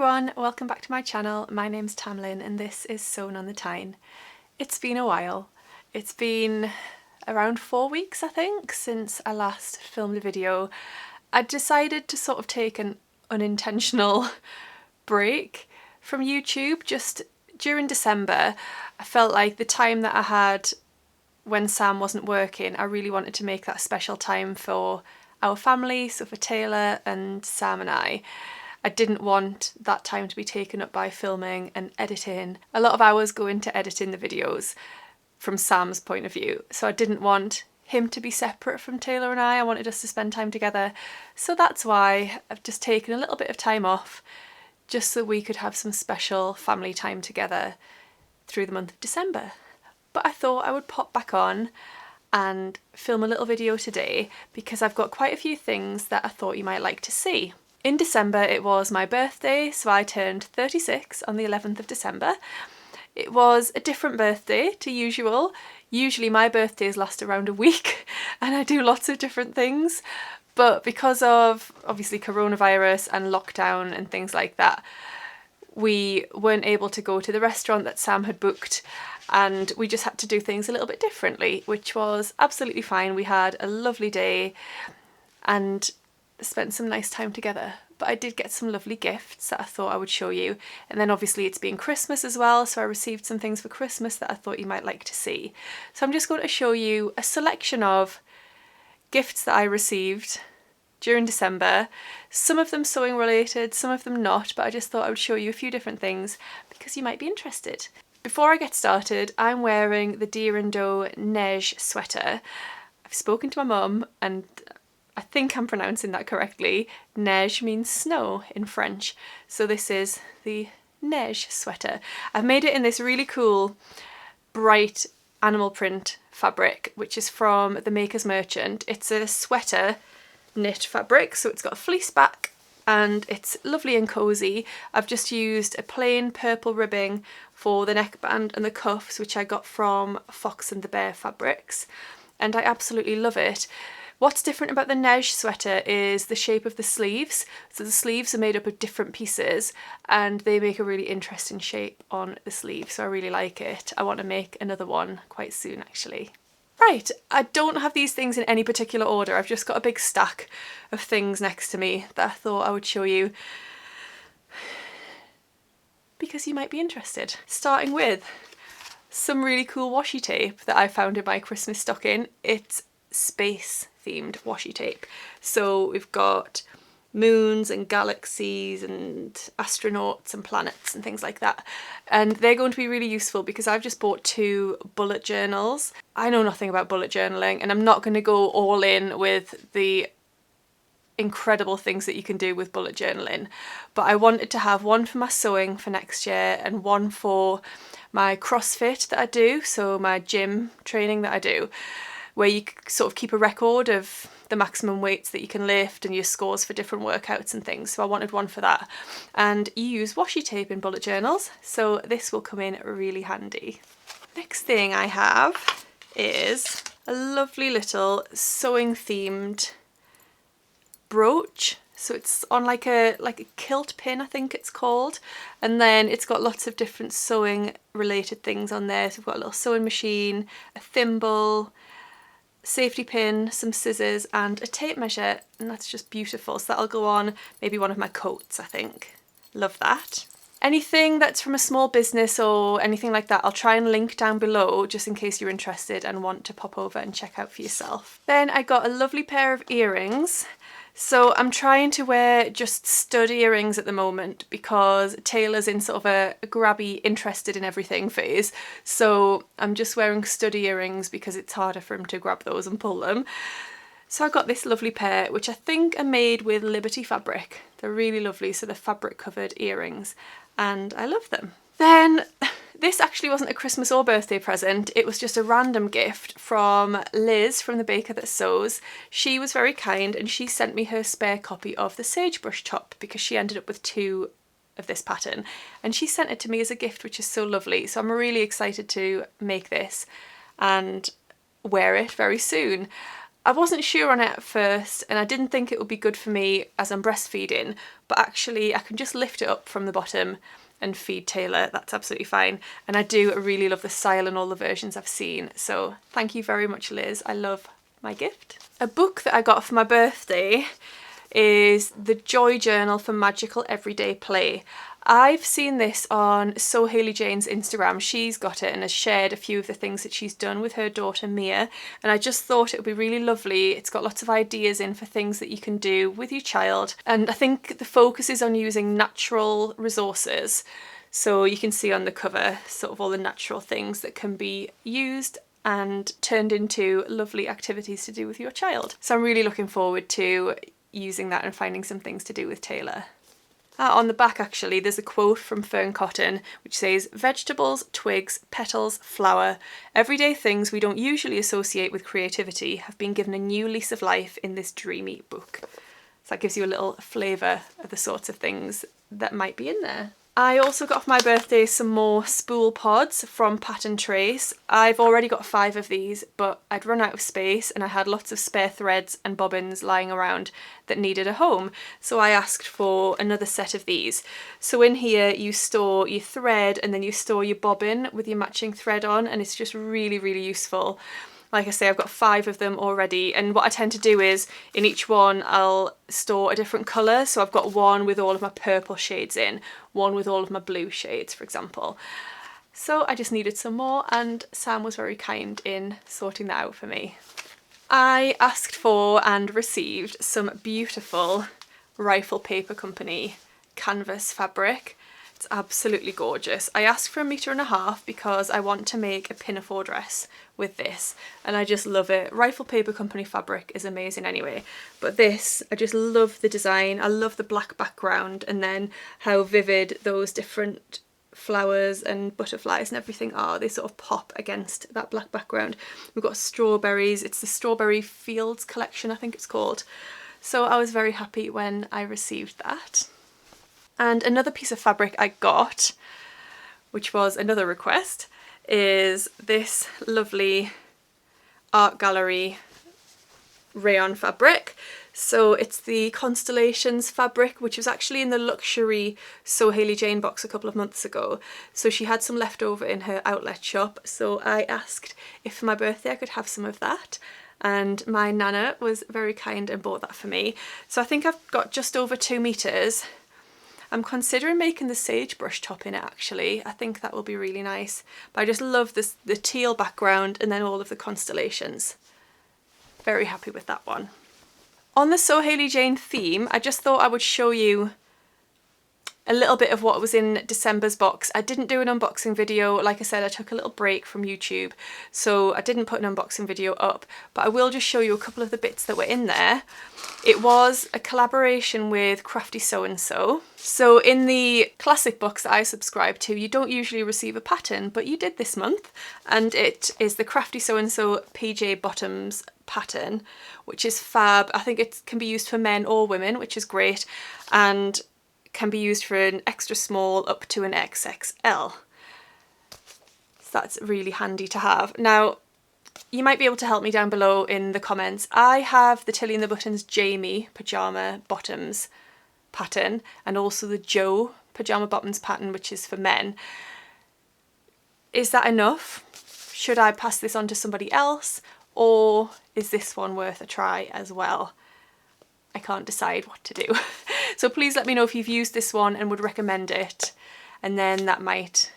everyone, welcome back to my channel. My name's Tamlyn and this is Sewn on the Tyne. It's been a while. It's been around 4 weeks I think since I last filmed a video. I decided to sort of take an unintentional break from YouTube just during December. I felt like the time that I had when Sam wasn't working, I really wanted to make that special time for our family, so for Taylor and Sam and I. I didn't want that time to be taken up by filming and editing. A lot of hours go into editing the videos from Sam's point of view, so I didn't want him to be separate from Taylor and I wanted us to spend time together. So that's why I've just taken a little bit of time off just so we could have some special family time together through the month of December. But I thought I would pop back on and film a little video today because I've got quite a few things that I thought you might like to see. In December it was my birthday, so I turned 36 on the 11th of December. It was a different birthday to usual. Usually my birthdays last around a week and I do lots of different things, but because of obviously coronavirus and lockdown and things like that, we weren't able to go to the restaurant that Sam had booked and we just had to do things a little bit differently, which was absolutely fine. We had a lovely day and spent some nice time together, but I did get some lovely gifts that I thought I would show you. And then obviously it's been Christmas as well, so I received some things for Christmas that I thought you might like to see. So I'm just going to show you a selection of gifts that I received during December, some of them sewing related, some of them not, but I just thought I would show you a few different things because you might be interested. Before I get started, I'm wearing the Deer & Doe Neige sweater. I've spoken to my mum and I think I'm pronouncing that correctly. Neige means snow in French, so this is the Neige sweater. I've made it in this really cool bright animal print fabric, which is from the Maker's Merchant. It's a sweater knit fabric, so it's got a fleece back and it's lovely and cozy. I've just used a plain purple ribbing for the neckband and the cuffs, which I got from Fox and the Bear Fabrics, and I absolutely love it. What's different about the Neige sweater is the shape of the sleeves. So the sleeves are made up of different pieces and they make a really interesting shape on the sleeve, so I really like it. I want to make another one quite soon actually. Right, I don't have these things in any particular order. I've just got a big stack of things next to me that I thought I would show you because you might be interested. Starting with some really cool washi tape that I found in my Christmas stocking. It's space themed washi tape. So we've got moons and galaxies and astronauts and planets and things like that, and they're going to be really useful because I've just bought 2 bullet journals. I know nothing about bullet journaling and I'm not going to go all in with the incredible things that you can do with bullet journaling, but I wanted to have one for my sewing for next year and one for my CrossFit that I do, so my gym training that I do, where you sort of keep a record of the maximum weights that you can lift and your scores for different workouts and things. So I wanted one for that. And you use washi tape in bullet journals, so this will come in really handy. Next thing I have is a lovely little sewing themed brooch. So it's on like a kilt pin, I think it's called, and then it's got lots of different sewing related things on there. So we've got a little sewing machine, a thimble, safety pin, some scissors and a tape measure, and that's just beautiful. So that'll go on maybe one of my coats, I think. Love that. Anything that's from a small business or anything like that, I'll try and link down below just in case you're interested and want to pop over and check out for yourself. Then I got a lovely pair of earrings. So I'm trying to wear just stud earrings at the moment because Taylor's in sort of a grabby, interested in everything phase. So I'm just wearing stud earrings because it's harder for him to grab those and pull them. So I got this lovely pair, which I think are made with Liberty fabric. They're really lovely, so they're fabric covered earrings and I love them. Then this actually wasn't a Christmas or birthday present, it was just a random gift from Liz from The Baker That Sews. She was very kind and she sent me her spare copy of the sagebrush top because she ended up with 2 of this pattern and she sent it to me as a gift, which is so lovely. So I'm really excited to make this and wear it very soon. I wasn't sure on it at first, and I didn't think it would be good for me as I'm breastfeeding, but actually I can just lift it up from the bottom and feed Taylor. That's absolutely fine. And I do really love the style and all the versions I've seen. So thank you very much, Liz. I love my gift. A book that I got for my birthday is The Joy Journal for Magical Everyday Play. I've seen this on So Hayley Jane's Instagram. She's got it and has shared a few of the things that she's done with her daughter Mia, and I just thought it would be really lovely. It's got lots of ideas in for things that you can do with your child, and I think the focus is on using natural resources. So you can see on the cover sort of all the natural things that can be used and turned into lovely activities to do with your child. So I'm really looking forward to using that and finding some things to do with Taylor. On the back actually there's a quote from Fern Cotton which says, "Vegetables, twigs, petals, flower, everyday things we don't usually associate with creativity have been given a new lease of life in this dreamy book." So that gives you a little flavour of the sorts of things that might be in there. I also got for my birthday some more spool pods from Pattern Trace. I've already got 5 of these, but I'd run out of space and I had lots of spare threads and bobbins lying around that needed a home. So I asked for another set of these. So in here you store your thread and then you store your bobbin with your matching thread on, and it's just really, really useful. Like I say, I've got 5 of them already, and what I tend to do is in each one I'll store a different colour. So I've got one with all of my purple shades in, one with all of my blue shades, for example. So I just needed some more, and Sam was very kind in sorting that out for me. I asked for and received some beautiful Rifle Paper Company canvas fabric. It's absolutely gorgeous. I asked for 1.5 meters because I want to make a pinafore dress with this, and I just love it. Rifle Paper Company fabric is amazing anyway, but this, I just love the design. I love the black background and then how vivid those different flowers and butterflies and everything are. They sort of pop against that black background. We've got strawberries. It's the Strawberry Fields collection, I think it's called. So I was very happy when I received that. And another piece of fabric I got, which was another request, is this lovely art gallery rayon fabric. So it's the Constellations Fabric, which was actually in the luxury So Hayley Jane box a couple of months ago. So she had some left over in her outlet shop. So I asked if for my birthday I could have some of that. And my nana was very kind and bought that for me. So I think I've got just over 2 meters. I'm considering making the sagebrush top in it actually. I think that will be really nice. But I just love this, the teal background and then all of the constellations. Very happy with that one. On the So Hayley Jane theme, I just thought I would show you a little bit of what was in December's box. I didn't do an unboxing video. Like I said, I took a little break from YouTube, so I didn't put an unboxing video up, but I will just show you a couple of the bits that were in there. It was a collaboration with Crafty So-and-so. So in the classic box that I subscribe to, you don't usually receive a pattern, but you did this month, and it is the Crafty So-and-so PJ Bottoms pattern, which is fab. I think it can be used for men or women, which is great, and can be used for an extra small up to an XXL. So that's really handy to have. Now, you might be able to help me down below in the comments. I have the Tilly and the Buttons Jamie pyjama bottoms pattern and also the Joe pyjama bottoms pattern, which is for men. Is that enough? Should I pass this on to somebody else, or is this one worth a try as well? I can't decide what to do. So please let me know if you've used this one and would recommend it, and then that might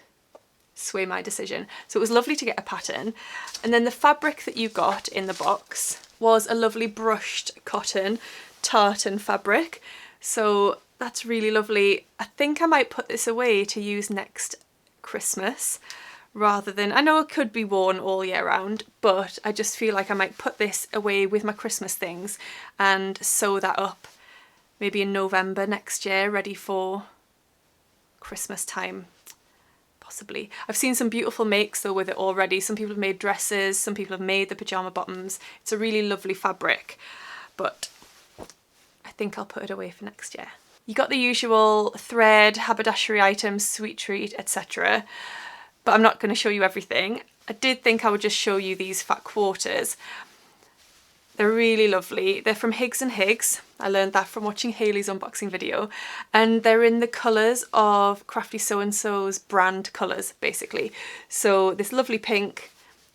sway my decision. So it was lovely to get a pattern. And then the fabric that you got in the box was a lovely brushed cotton tartan fabric. So that's really lovely. I think I might put this away to use next Christmas rather than, I know it could be worn all year round, but I just feel like I might put this away with my Christmas things and sew that up maybe in November next year, ready for Christmas time, possibly. I've seen some beautiful makes though with it already. Some people have made dresses, some people have made the pyjama bottoms. It's a really lovely fabric, but I think I'll put it away for next year. You got the usual thread, haberdashery items, sweet treat, etc. But I'm not going to show you everything. I did think I would just show you these fat quarters. They're really lovely. They're from Higgs and Higgs. I learned that from watching Hayley's unboxing video. And they're in the colours of Crafty So-and-so's brand colours, basically. So this lovely pink,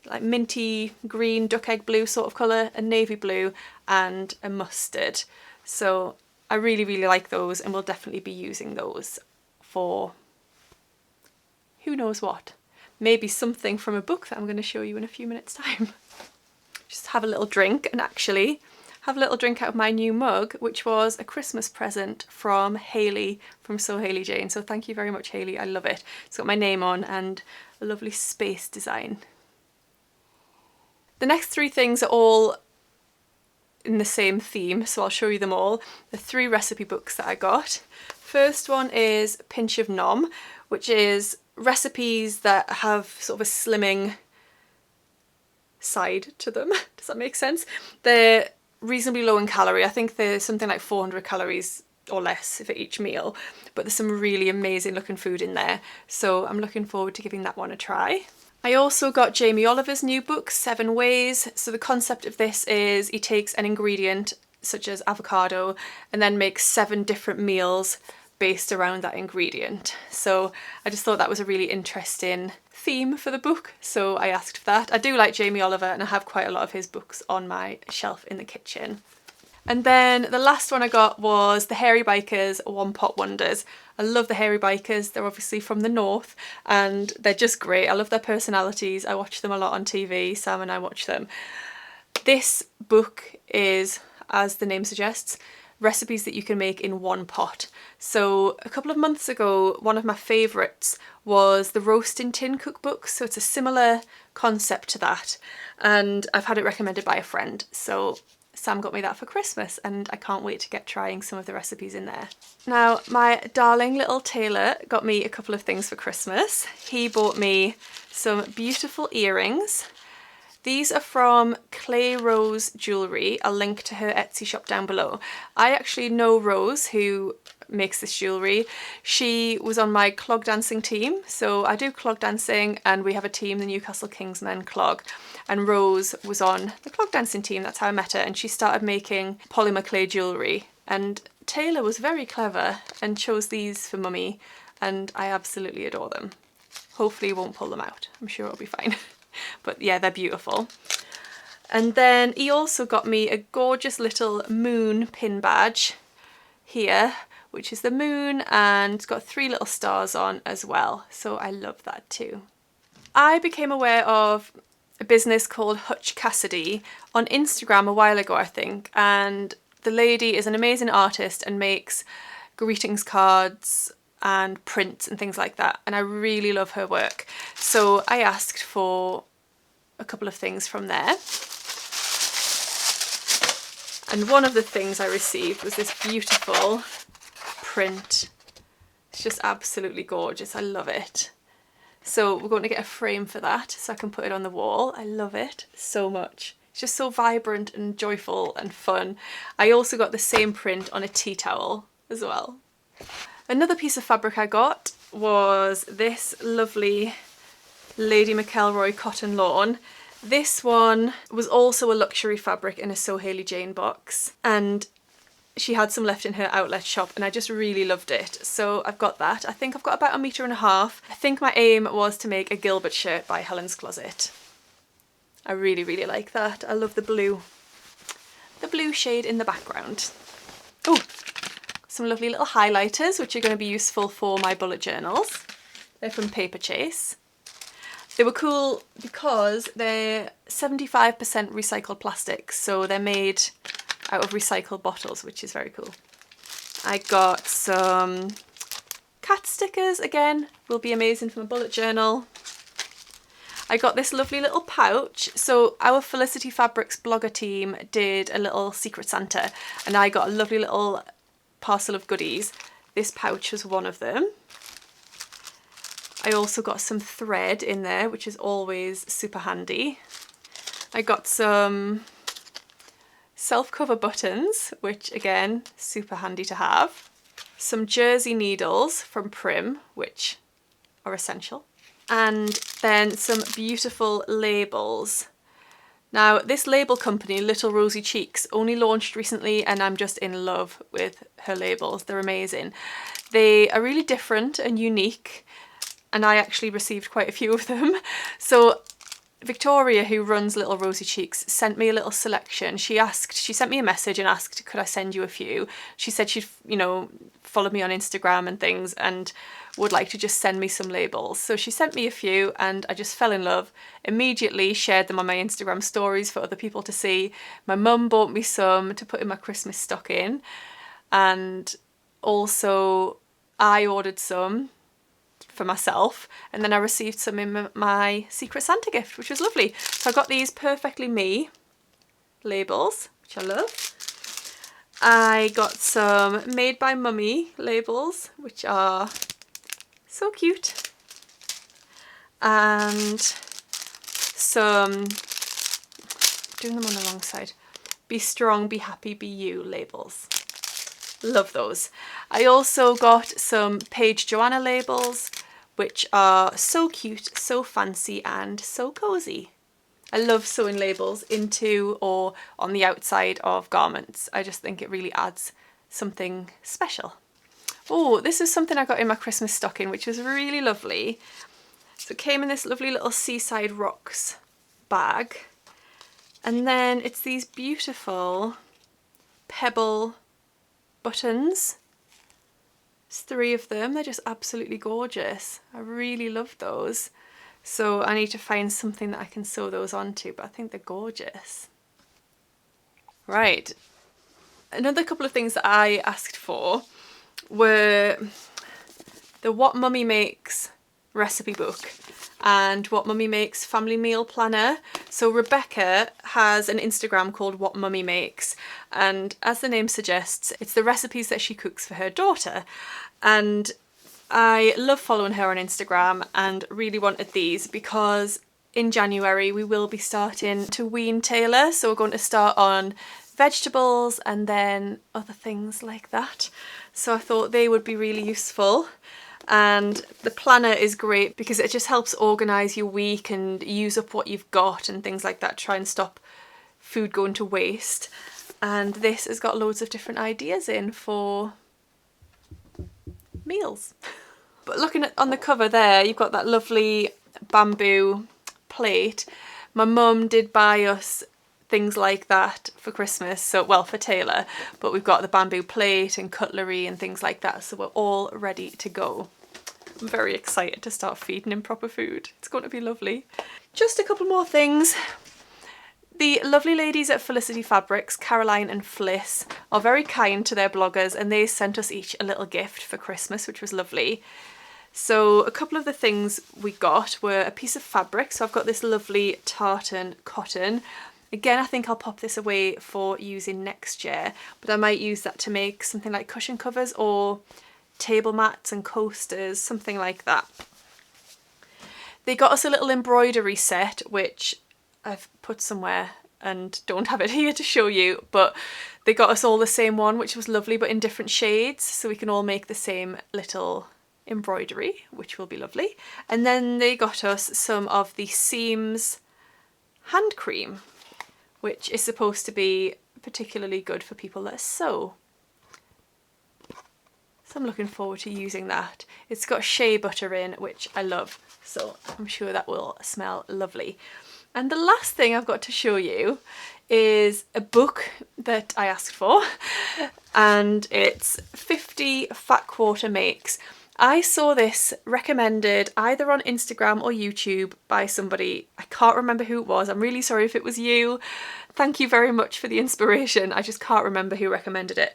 like minty green, duck egg blue sort of colour, a navy blue and a mustard. So I really, really like those, and we'll definitely be using those for who knows what. Maybe something from a book that I'm going to show you in a few minutes' time. Just have a little drink, and actually have a little drink out of my new mug, which was a Christmas present from Hayley from So Hayley Jane. So thank you very much, Hayley. I love it. It's got my name on and a lovely space design. The next three things are all in the same theme, so I'll show you them all. The 3 recipe books that I got. First one is Pinch of Nom, which is recipes that have sort of a slimming side to them. Does that make sense? They're reasonably low in calorie. I think there's something like 400 calories or less for each meal, but there's some really amazing looking food in there. So I'm looking forward to giving that one a try. I also got Jamie Oliver's new book, 7 Ways. So the concept of this is he takes an ingredient such as avocado and then makes 7 different meals based around that ingredient. So I just thought that was a really interesting theme for the book, so I asked for that. I do like Jamie Oliver and I have quite a lot of his books on my shelf in the kitchen. And then the last one I got was the Hairy Bikers One Pot Wonders. I love the Hairy Bikers. They're obviously from the north and they're just great. I love their personalities. I watch them a lot on TV. Sam and I watch them. This book is, as the name suggests, recipes that you can make in one pot. So a couple of months ago, one of my favourites was the Roasting Tin cookbook. So it's a similar concept to that, and I've had it recommended by a friend. So Sam got me that for Christmas and I can't wait to get trying some of the recipes in there. Now, my darling little tailor got me a couple of things for Christmas. He bought me some beautiful earrings. These are from Clay Rose Jewellery. I'll link to her Etsy shop down below. I actually know Rose, who makes this jewellery. She was on my clog dancing team. So I do clog dancing and we have a team, the Newcastle Kingsmen Clog. And Rose was on the clog dancing team. That's how I met her. And she started making polymer clay jewellery. And Taylor was very clever and chose these for Mummy. And I absolutely adore them. Hopefully he won't pull them out. I'm sure it'll be fine. But yeah, they're beautiful. And then he also got me a gorgeous little moon pin badge here, which is the moon, and it's got 3 little stars on as well. So I love that too. I became aware of a business called Hutch Cassidy on Instagram a while ago, I think. And the lady is an amazing artist and makes greetings cards and prints and things like that, and I really love her work. So I asked for a couple of things from there, and one of the things I received was this beautiful print. It's just absolutely gorgeous. I love it. So we're going to get a frame for that so I can put it on the wall. I love it so much. It's just so vibrant and joyful and fun. I also got the same print on a tea towel as well. Another piece of fabric I got was this lovely Lady McElroy cotton lawn. This one was also a luxury fabric in a So Hayley Jane box, and she had some left in her outlet shop and I just really loved it. So I've got that. I think I've got about 1.5 meters. I think my aim was to make a Gilbert shirt by Helen's Closet. I really, really like that. I love the blue shade in the background. Oh, some lovely little highlighters, which are going to be useful for my bullet journals. They're from Paper Chase. They were cool because they're 75% recycled plastics, so they're made out of recycled bottles, which is very cool. I got some cat stickers, again, will be amazing for my bullet journal. I got this lovely little pouch. So our Felicity Fabrics blogger team did a little Secret Santa and I got a lovely little parcel of goodies. This pouch was one of them. I also got some thread in there, which is always super handy. I got some self-cover buttons, which again, super handy to have. Some jersey needles from Prim, which are essential. And then some beautiful labels. Now, this label company, Little Rosy Cheeks, only launched recently and I'm just in love with her labels. They're amazing. They are really different and unique, and I actually received quite a few of them. So Victoria, who runs Little Rosy Cheeks, sent me a little selection. She sent me a message and asked, could I send you a few? She said she'd, followed me on Instagram and things and would like to just send me some labels. So she sent me a few and I just fell in love. Immediately shared them on my Instagram stories for other people to see. My mum bought me some to put in my Christmas stocking, and also I ordered some for myself, and then I received some in my Secret Santa gift, which was lovely. So I got these Perfectly Me labels, which I love. I got some Made by Mummy labels, which are so cute, and some, doing them on the wrong side, Be Strong, Be Happy, Be You labels. Love those. I also got some Paige Joanna labels, which are so cute, so fancy and so cozy. I love sewing labels into or on the outside of garments. I just think it really adds something special. Oh, this is something I got in my Christmas stocking, which was really lovely. So it came in this lovely little Seaside Rocks bag. And then it's these beautiful pebble buttons. There's 3 of them. They're just absolutely gorgeous. I really love those. So I need to find something that I can sew those onto, but I think they're gorgeous. Right. Another couple of things that I asked for were the What Mummy Makes recipe book and What Mummy Makes family meal planner. So Rebecca has an Instagram called What Mummy Makes, and as the name suggests, it's the recipes that she cooks for her daughter. And I love following her on Instagram and really wanted these because in January we will be starting to wean Taylor, so we're going to start on vegetables and then other things like that. So I thought they would be really useful. And the planner is great because it just helps organise your week and use up what you've got and things like that, try and stop food going to waste. And this has got loads of different ideas in for meals. But looking at on the cover there, you've got that lovely bamboo plate. My mum did buy us things like that for Christmas, so well for Taylor, but we've got the bamboo plate and cutlery and things like that, so we're all ready to go. I'm very excited to start feeding him proper food. It's going to be lovely. Just a couple more things. The lovely ladies at Felicity Fabrics, Caroline and Fliss, are very kind to their bloggers and they sent us each a little gift for Christmas, which was lovely. So a couple of the things we got were a piece of fabric. So I've got this lovely tartan cotton. Again, I think I'll pop this away for using next year, but I might use that to make something like cushion covers or table mats and coasters, something like that. They got us a little embroidery set, which I've put somewhere and don't have it here to show you, but they got us all the same one, which was lovely, but in different shades, so we can all make the same little embroidery, which will be lovely. And then they got us some of the Seams hand cream, which is supposed to be particularly good for people that sew. So I'm looking forward to using that. It's got shea butter in, which I love, so I'm sure that will smell lovely. And the last thing I've got to show you is a book that I asked for, and it's 50 Fat Quarter Makes. I saw this recommended either on Instagram or YouTube by somebody. I can't remember who it was. I'm really sorry if it was you. Thank you very much for the inspiration. I just can't remember who recommended it.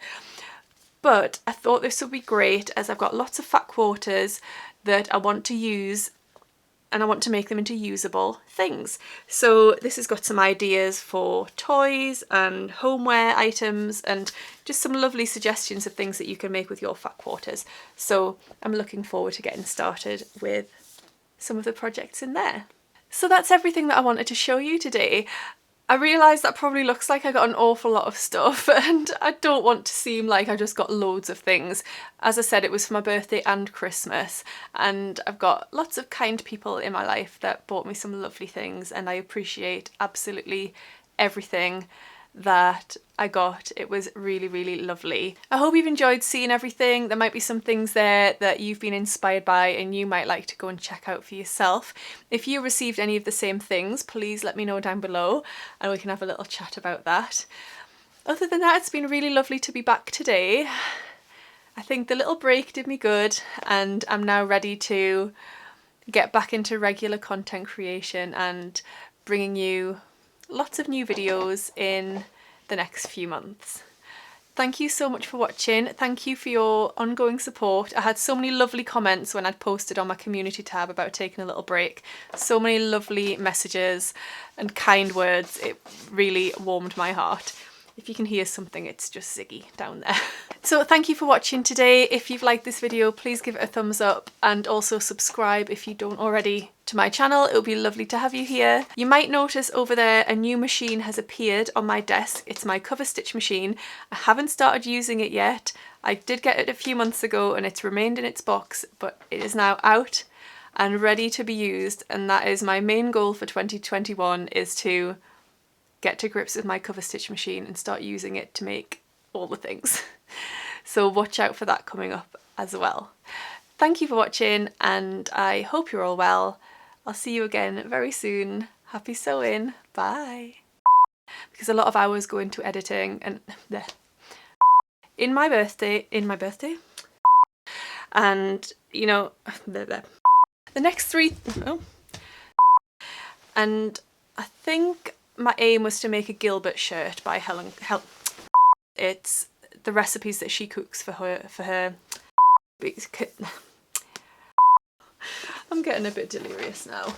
But I thought this would be great as I've got lots of fat quarters that I want to use and I want to make them into usable things. So this has got some ideas for toys and homeware items and just some lovely suggestions of things that you can make with your fat quarters. So I'm looking forward to getting started with some of the projects in there. So that's everything that I wanted to show you today. I realise that probably looks like I got an awful lot of stuff, and I don't want to seem like I just got loads of things. As I said, it was for my birthday and Christmas, and I've got lots of kind people in my life that bought me some lovely things, and I appreciate absolutely everything that I got. It was really, really lovely. I hope you've enjoyed seeing everything. There might be some things there that you've been inspired by and you might like to go and check out for yourself. If you received any of the same things, please let me know down below and we can have a little chat about that. Other than that, it's been really lovely to be back today. I think the little break did me good, and I'm now ready to get back into regular content creation and bringing you lots of new videos in the next few months. Thank you so much for watching. Thank you for your ongoing support. I had so many lovely comments when I'd posted on my community tab about taking a little break. So many lovely messages and kind words. It really warmed my heart. If you can hear something, it's just Ziggy down there. So thank you for watching today. If you've liked this video, please give it a thumbs up and also subscribe if you don't already to my channel. It would be lovely to have you here. You might notice over there a new machine has appeared on my desk. It's my cover stitch machine. I haven't started using it yet. I did get it a few months ago and it's remained in its box, but it is now out and ready to be used, and that is my main goal for 2021, is to get to grips with my cover stitch machine and start using it to make all the things. So watch out for that coming up as well. Thank you for watching and I hope you're all well. I'll see you again very soon. Happy sewing. Bye. Because a lot of hours go into editing and in my birthday, and you know, the next three, and I think my aim was to make a Gilbert shirt by Helen. It's the recipes that she cooks for her. I'm getting a bit delirious now.